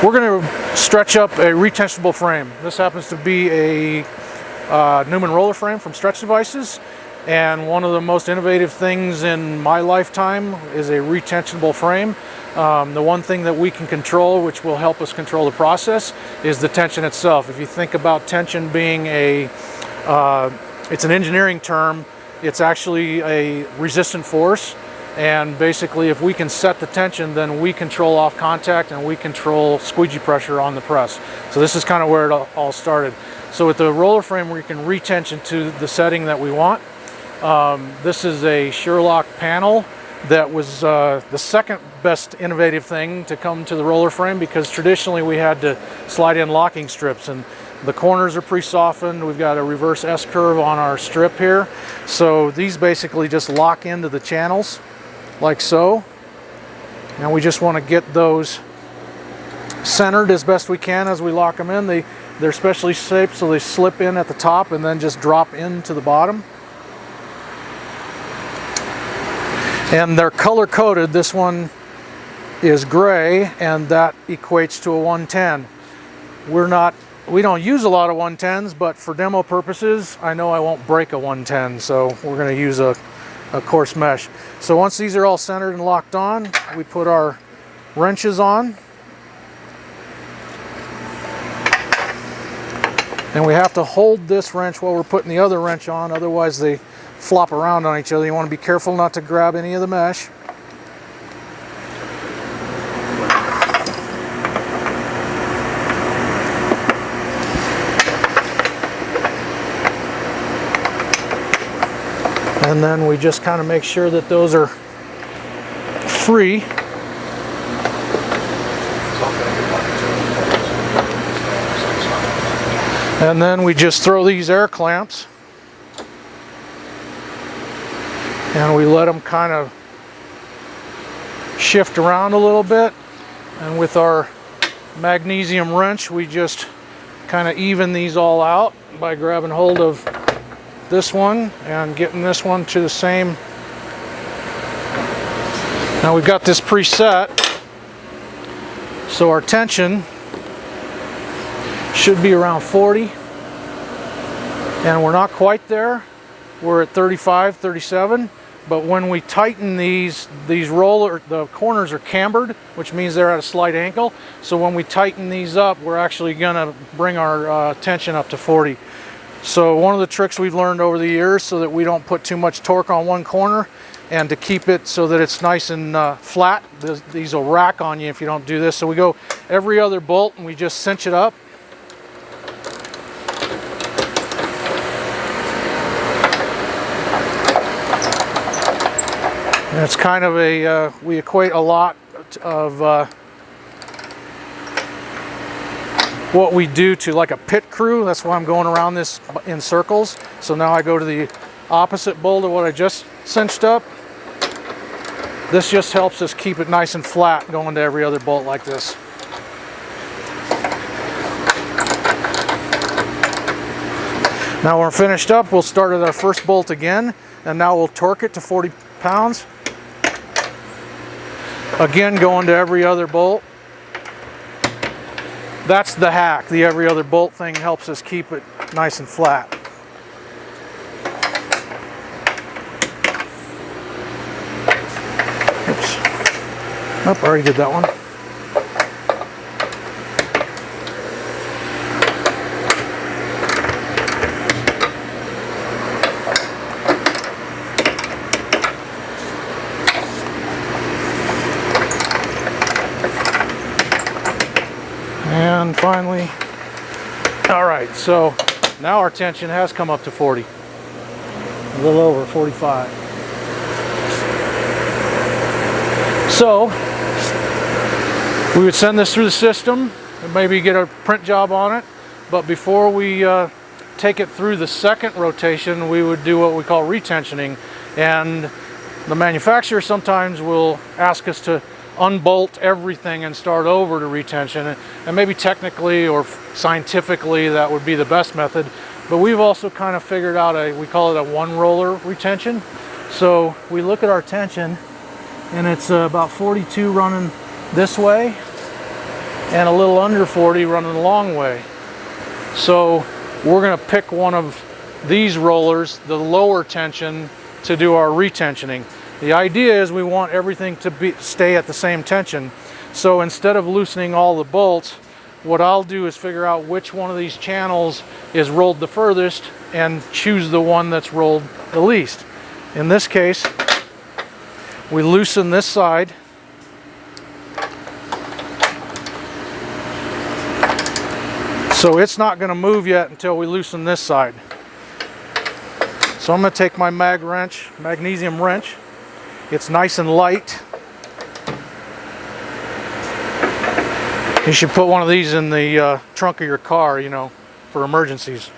We're going to stretch up a retensionable frame. This happens to be a Newman Roller frame from Stretch Devices, and one of the most innovative things in my lifetime is a retensionable frame. The one thing that we can control, which will help us control the process, is the tension itself. If you think about tension being it's an engineering term, it's actually a resistant force. And basically, if we can set the tension, then we control off contact and we control squeegee pressure on the press. So this is kind of where it all started. So with the roller frame, we can retension to the setting that we want. This is a Sherlock panel that was the second best innovative thing to come to the roller frame, because traditionally we had to slide in locking strips, and the corners are pre-softened. We've got a reverse S-curve on our strip here. So these basically just lock into the channels like so, and we just want to get those centered as best we can as we lock them in. They're specially shaped so they slip in at the top and then just drop into the bottom. And they're color coded. This one is gray, and that equates to a 110. We don't use a lot of 110s, but for demo purposes, I know I won't break a 110, so we're going to use a coarse mesh. So once these are all centered and locked on, we put our wrenches on. And we have to hold this wrench while we're putting the other wrench on, otherwise they flop around on each other. You want to be careful not to grab any of the mesh. And then we just kind of make sure that those are free. And then we just throw these air clamps and we let them kind of shift around a little bit. And with our magnesium wrench, we just kind of even these all out by grabbing hold of this one and getting this one to the same. Now we've got this preset, so our tension should be around 40, and we're not quite there. We're at 35, 37, but when we tighten these the corners are cambered, which means they're at a slight angle. So when we tighten these up, we're actually gonna bring our tension up to 40. So one of the tricks we've learned over the years, so that we don't put too much torque on one corner, and to keep it so that it's nice and flat, these will rack on you if you don't do this. So we go every other bolt and we just cinch it up. And it's kind of a, we equate a lot of what we do to like a pit crew. That's why I'm going around this in circles. So now I go to the opposite bolt of what I just cinched up. This just helps us keep it nice and flat going to every other bolt like this. Now we're finished up, we'll start at our first bolt again, and now we'll torque it to 40 pounds. Again, going to every other bolt. That's the hack. The every other bolt thing helps us keep it nice and flat. Oops. Oh, I already did that one. And finally, all right, so now our tension has come up to 40, a little over 45. So we would send this through the system and maybe get a print job on it, but before we take it through the second rotation, we would do what we call retensioning, and the manufacturer sometimes will ask us to unbolt everything and start over to retension, and maybe technically or scientifically that would be the best method, but we've also kind of figured out we call it a one roller retention. So we look at our tension and it's about 42 running this way, and a little under 40 running the long way. So we're going to pick one of these rollers, the lower tension, to do our retensioning. The idea is we want everything to stay at the same tension. So instead of loosening all the bolts, what I'll do is figure out which one of these channels is rolled the furthest and choose the one that's rolled the least. In this case, we loosen this side. So it's not going to move yet until we loosen this side. So I'm going to take my magnesium wrench. It's nice and light. You should put one of these in the trunk of your car, you know, for emergencies.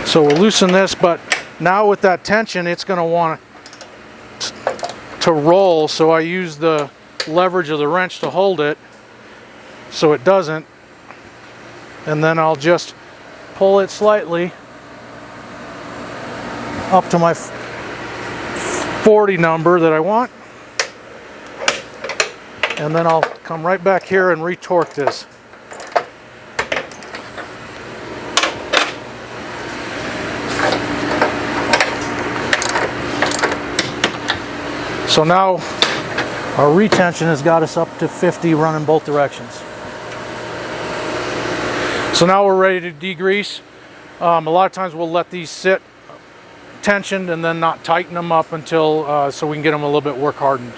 So we'll loosen this, but now with that tension, it's going to want to roll. So I use the leverage of the wrench to hold it so it doesn't. And then I'll just pull it slightly up to my 40 number that I want. And then I'll come right back here and retorque this. So now our retention has got us up to 50 running both directions. So now we're ready to degrease. A lot of times we'll let these sit tensioned and then not tighten them up until so we can get them a little bit work hardened.